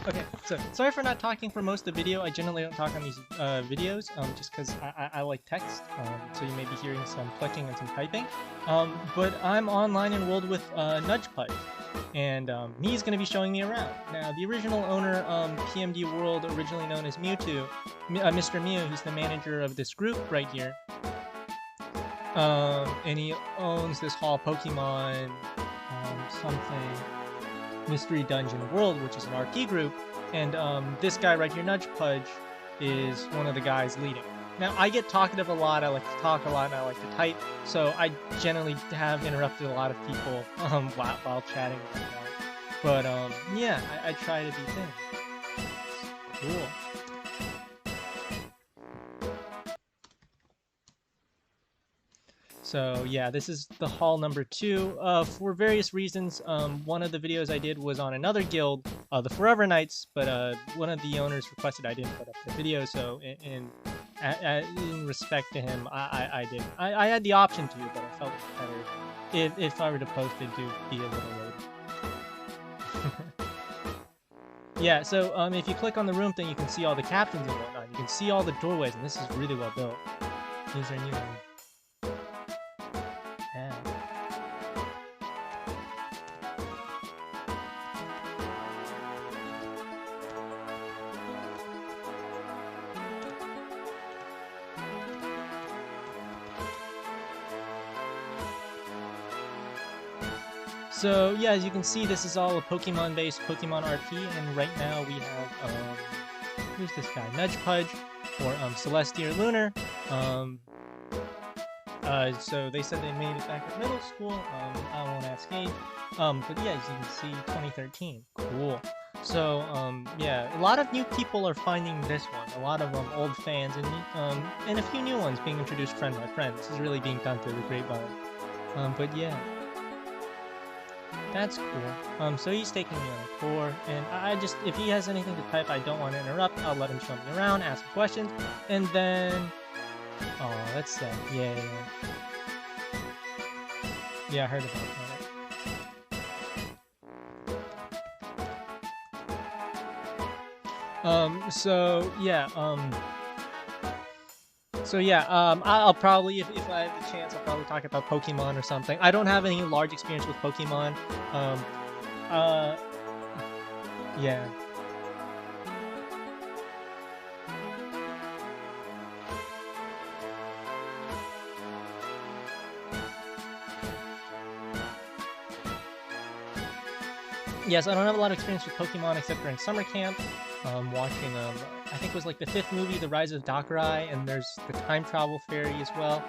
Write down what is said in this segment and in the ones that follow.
Okay, so sorry for not talking for most of the video. I generally don't talk on these videos, just because I like text, so you may be hearing some clicking and some typing. But I'm online and World with Nudgepudge, and he's going to be showing me around. Now, the original owner, PMD Whirled, originally known as Mewtwo, Mr. Mew, he's the manager of this group right here. And he owns this Hall Pokemon something Mystery Dungeon World, which is an RP group, and this guy right here, Nudgepudge, is one of the guys leading. Now, I get talkative a lot, I like to talk a lot, and I like to type, so I generally have interrupted a lot of people while chatting and whatnot. But yeah, I try to be thin. Cool. So yeah, this is the hall number 2. For various reasons, one of the videos I did was on another guild, the Forever Knights, but one of the owners requested I didn't put up the video, so in respect to him, I didn't. I had the option to, but I felt it better if I were to post it to be a little later. Yeah, so if you click on the room thing, you can see all the captains and whatnot. You can see all the doorways, and this is really well built. These are new ones. So yeah, as you can see, this is all a Pokemon-based Pokemon RP, and right now we have who's this guy? Nudgepudge, or Celestia Lunar. So they said they made it back at middle school. I won't ask age. But yeah, as you can see, 2013. Cool. So yeah, a lot of new people are finding this one. A lot of old fans and a few new ones being introduced friend by friend. This is really being done through the grapevine. But yeah. That's cool. So he's taking me on a tour, and I just, if he has anything to type I don't want to interrupt, I'll let him show me around, ask him questions, and then... Oh, that's sad. Yeah. Yeah, I heard about that. So yeah, I'll probably, if I have the chance, I'll probably talk about Pokemon or something. I don't have any large experience with Pokemon. Yeah. Yes, I don't have a lot of experience with Pokemon except during summer camp. Watching, I think it was like the 5th movie, The Rise of Darkrai, and there's the Time Travel Fairy as well.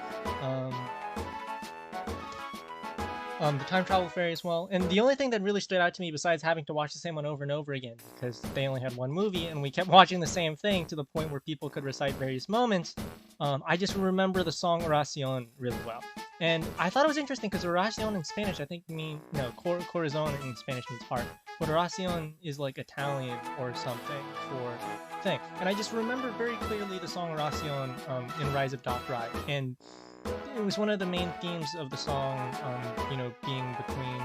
The Time Travel Fairy as well. And the only thing that really stood out to me, besides having to watch the same one over and over again, because they only had one movie, and we kept watching the same thing to the point where people could recite various moments, I just remember the song Oración really well. And I thought it was interesting because Oración in Spanish, I think corazón in Spanish means heart. But Oración is like Italian or something for thing. And I just remember very clearly the song Oración in Rise of Darkrai. And it was one of the main themes of the song, being between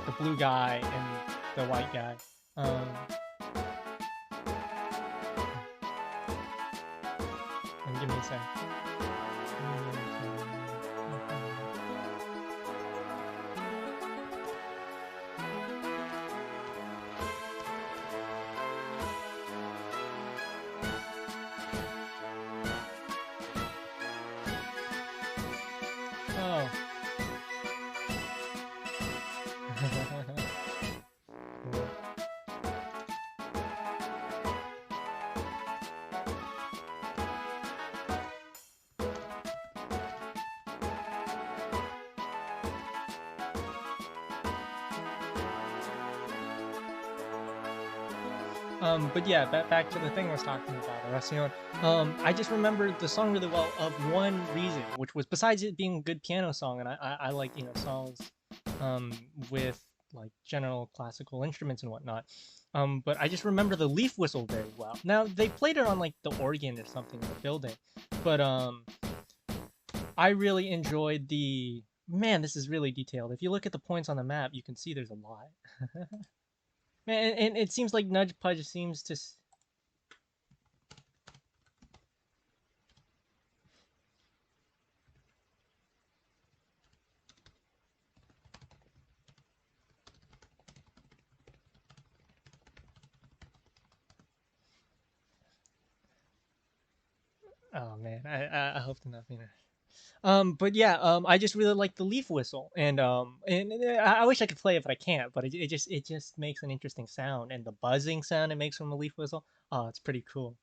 the blue guy and the white guy. And give me a sec. Oh. But yeah, back to the thing I was talking about, Oración. I just remembered the song really well of one reason, which was, besides it being a good piano song, and I like, songs with like general classical instruments and whatnot. But I just remember the leaf whistle very well. Now, they played it on like the organ or something in the building, but I really enjoyed the... Man, this is really detailed. If you look at the points on the map, you can see there's a lot. And it seems like Nudgepudge seems to. Oh man, I hope to not be. But yeah, I just really like the leaf whistle, and I wish I could play it, but I can't. But it just makes an interesting sound, and the buzzing sound it makes from the leaf whistle. Oh, it's pretty cool.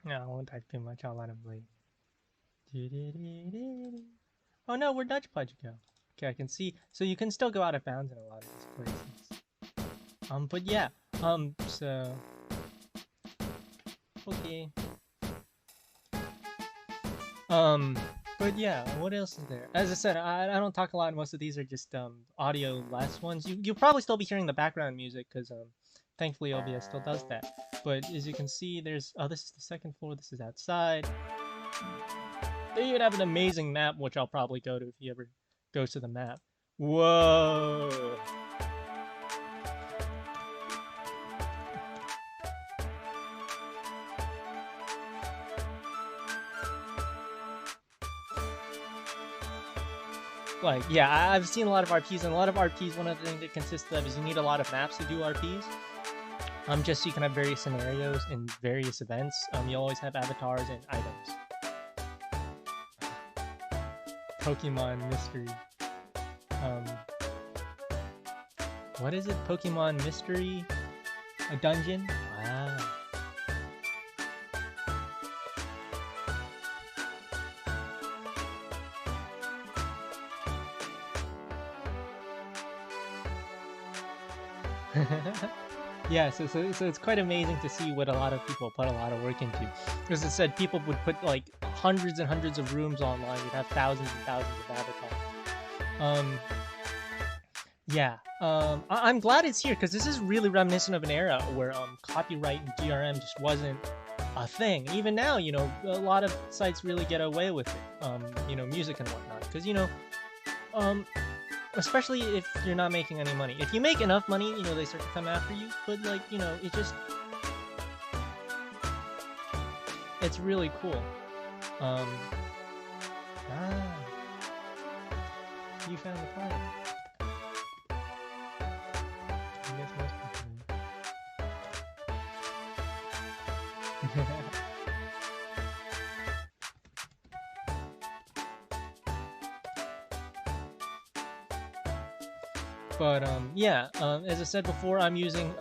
No, I won't type too much. I'll let him bleed. Oh no, where'd Nudgepudge go? Okay, I can see. So you can still go out of bounds in a lot of these places. But yeah. So okay. Um, but yeah, what else is there? As I said, I don't talk a lot. Most of these are just audio less ones. You'll probably still be hearing the background music because thankfully OBS still does that. But as you can see, there's this is the second floor. This is outside. They even have an amazing map, which I'll probably go to if he ever goes to the map. Whoa! Like, yeah, I've seen a lot of RPs, and a lot of RPs, one of the things it consists of is you need a lot of maps to do RPs. Just so you can have various scenarios and various events. You always have avatars and items. Pokemon Mystery. What is it? Pokemon Mystery? A dungeon? Wow. Yeah, so it's quite amazing to see what a lot of people put a lot of work into. As I said, people would put like hundreds and hundreds of rooms online. You'd have thousands and thousands of avatars. Yeah. I'm glad it's here because this is really reminiscent of an era where copyright and DRM just wasn't a thing. Even now, you know, a lot of sites really get away with it. You know, music and whatnot, because you know, especially if you're not making any money. If you make enough money, you know, they start to come after you. But like, you know, it's really cool. Ah, you found the planet. I guess most people. But yeah, as I said before, I'm using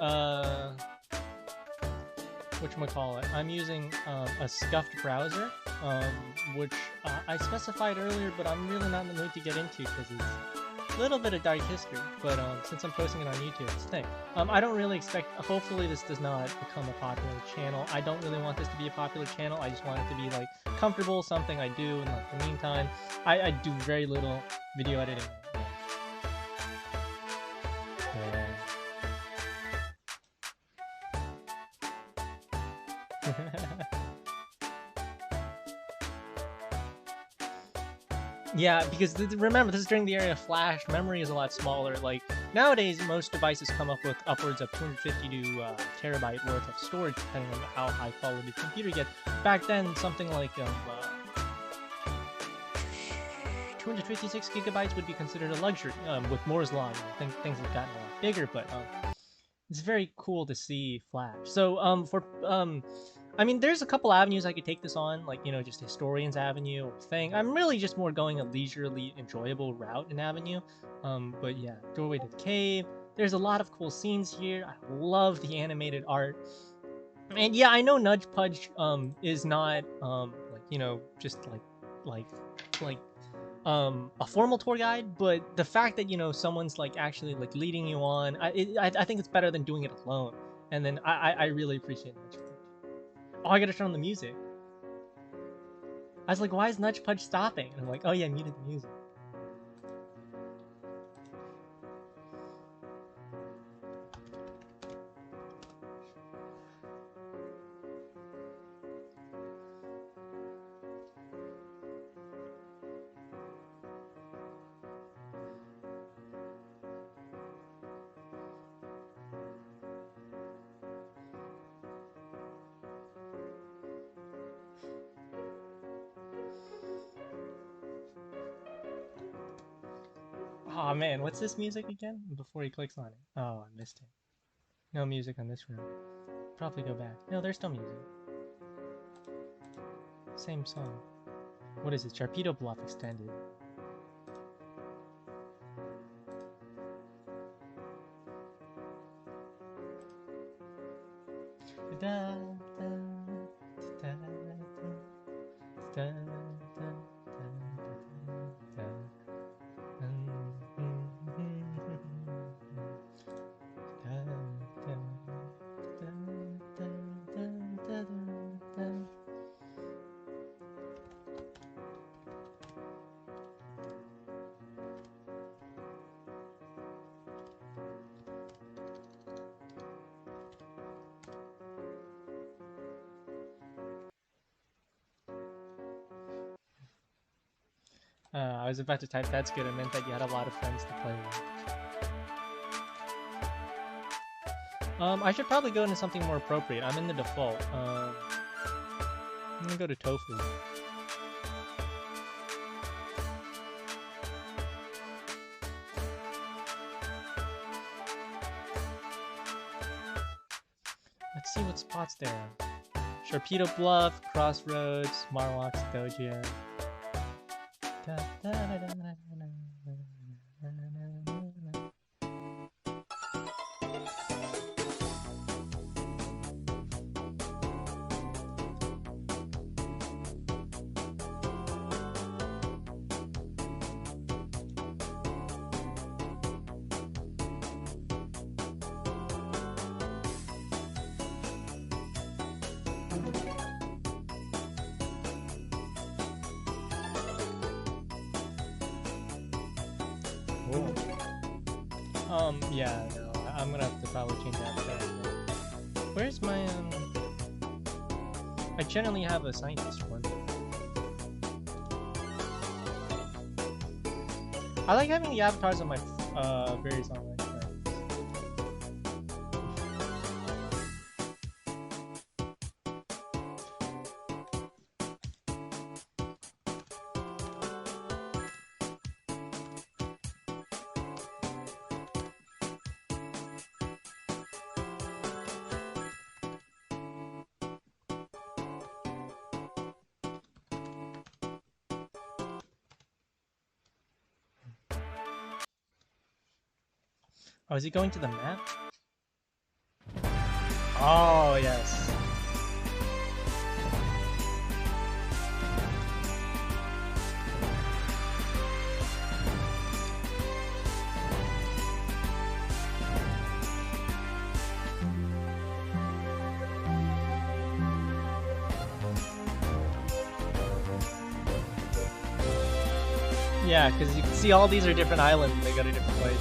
whatchamacallit, I'm using a scuffed browser, which I specified earlier, but I'm really not in the mood to get into because it's a little bit of dark history. But since I'm posting it on YouTube, it's a thing. I don't really expect. Hopefully, this does not become a popular channel. I don't really want this to be a popular channel. I just want it to be like comfortable, something I do in like the meantime. I do very little video editing. Yeah, because remember, this is during the era of Flash. Memory is a lot smaller. Like, nowadays, most devices come up with upwards of 250 to terabyte worth of storage, depending on how high quality the computer gets. Back then, something like 256 gigabytes would be considered a luxury. With Moore's Law, you know, things have gotten a lot bigger, but it's very cool to see Flash. So, I mean, there's a couple avenues I could take this on, like, you know, just Historian's Avenue or thing. I'm really just more going a leisurely, enjoyable route in Avenue. But yeah, Doorway to the Cave. There's a lot of cool scenes here. I love the animated art. And yeah, I know Nudgepudge, is not, like, you know, just like a formal tour guide, but the fact that, you know, someone's like actually like leading you on, I think it's better than doing it alone. And then I really appreciate Nudgepudge. Oh, I gotta turn on the music. I was like, why is Nudgepudge stopping? And I'm like, oh yeah, I muted the music. Oh man, what's this music again? Before he clicks on it. Oh, I missed it. No music on this room. Probably go back. No, there's still music. Same song. What is it? Sharpedo Bluff Extended. Da, da, da, da, da, I was about to type that's good. It meant that you had a lot of friends to play with. I should probably go into something more appropriate. I'm in the default. I'm gonna go to Tofu. Let's see what spots there are. Sharpedo Bluff, Crossroads, Marlock's Dojo. Yeah, no, I'm gonna have to probably change that there. Where's my, I generally have a scientist one. I like having the avatars of my, various online friends. Oh, is he going to the map? Oh, yes. Yeah, because you can see all these are different islands and they go to different places.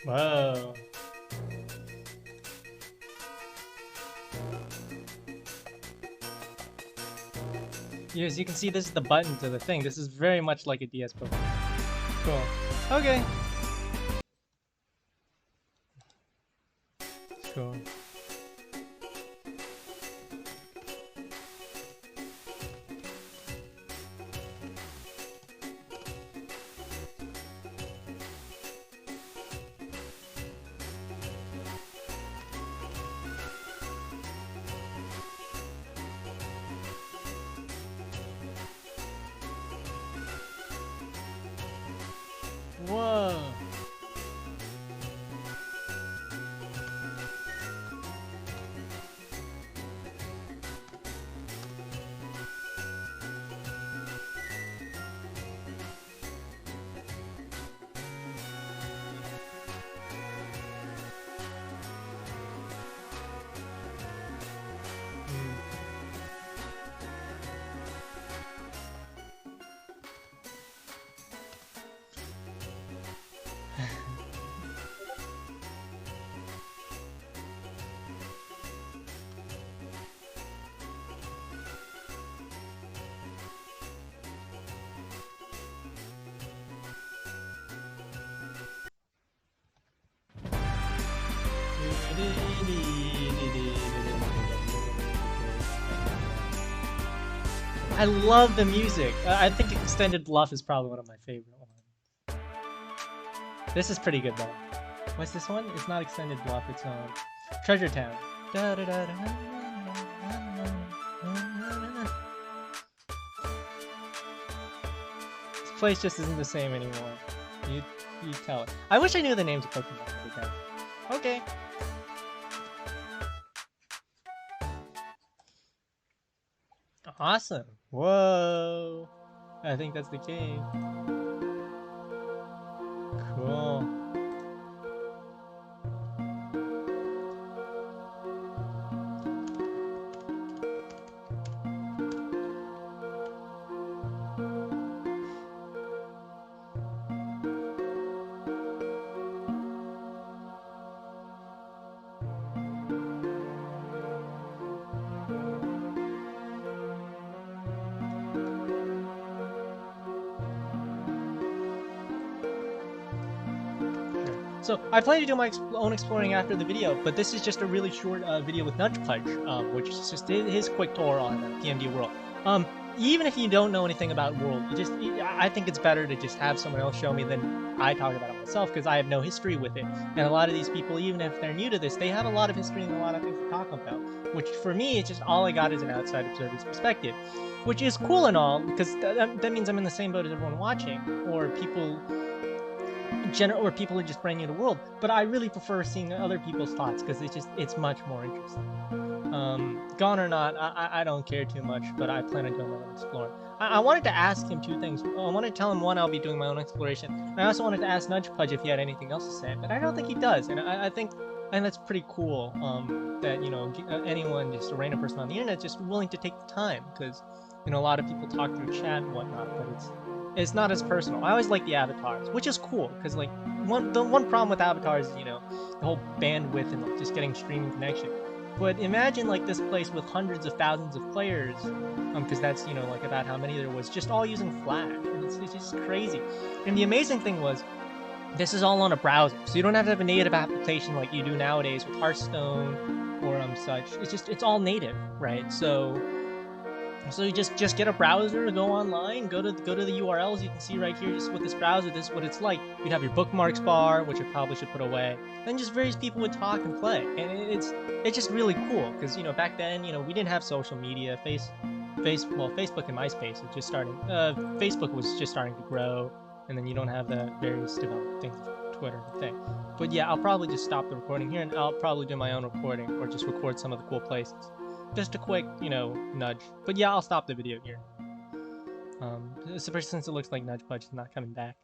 Whoa. As you can see, this is the button to the thing. This is very much like a DS Pokemon. Cool. Okay. Cool. Whoa. I love the music. I think Extended Bluff is probably one of my favorite ones. This is pretty good though. What's this one? It's not Extended Bluff, it's Treasure Town. This place just isn't the same anymore. You tell it. I wish I knew the names of Pokemon every time. Okay. Awesome. Whoa. I think that's the cave. Cool. So I plan to do my own exploring after the video, but this is just a really short video with Nudgepudge, which is just his quick tour on PMD Whirled. Even if you don't know anything about Whirled, I think it's better to just have someone else show me than I talk about it myself, because I have no history with it. And a lot of these people, even if they're new to this, they have a lot of history and a lot of things to talk about. Which for me, it's just all I got is an outside observer's perspective, which is cool and all, because that means I'm in the same boat as everyone watching, or people who are just brand new to Whirled, but I really prefer seeing other people's thoughts because it's much more interesting. Gone or not, I don't care too much, but I plan on doing my own exploring. I wanted to ask him two things. I wanted to tell him, one, I'll be doing my own exploration. I also wanted to ask Nudgepudge if he had anything else to say, but I don't think he does, and I think that's pretty cool. That anyone, just a random person on the internet, just willing to take the time, because a lot of people talk through chat and whatnot, but it's not as personal. I always like the avatars, which is cool, because the one problem with avatars is, the whole bandwidth and just getting streaming connection. But imagine this place with hundreds of thousands of players, because that's about how many there was, just all using Flash, and it's just crazy. And the amazing thing was, this is all on a browser, so you don't have to have a native application like you do nowadays with Hearthstone or such. It's all native, right? So you just get a browser, go online, go to the URLs you can see right here. Just with this browser, this is what it's like. You'd have your bookmarks bar, which I probably should put away. Then just various people would talk and play, and it's just really cool, because back then we didn't have social media. Facebook and MySpace was just starting. Facebook was just starting to grow, and then you don't have the various developed things, Twitter thing. But yeah, I'll probably just stop the recording here, and I'll probably do my own recording, or just record some of the cool places. Just a quick, nudge. But yeah, I'll stop the video here. Especially since it looks like Nudgepudge is not coming back.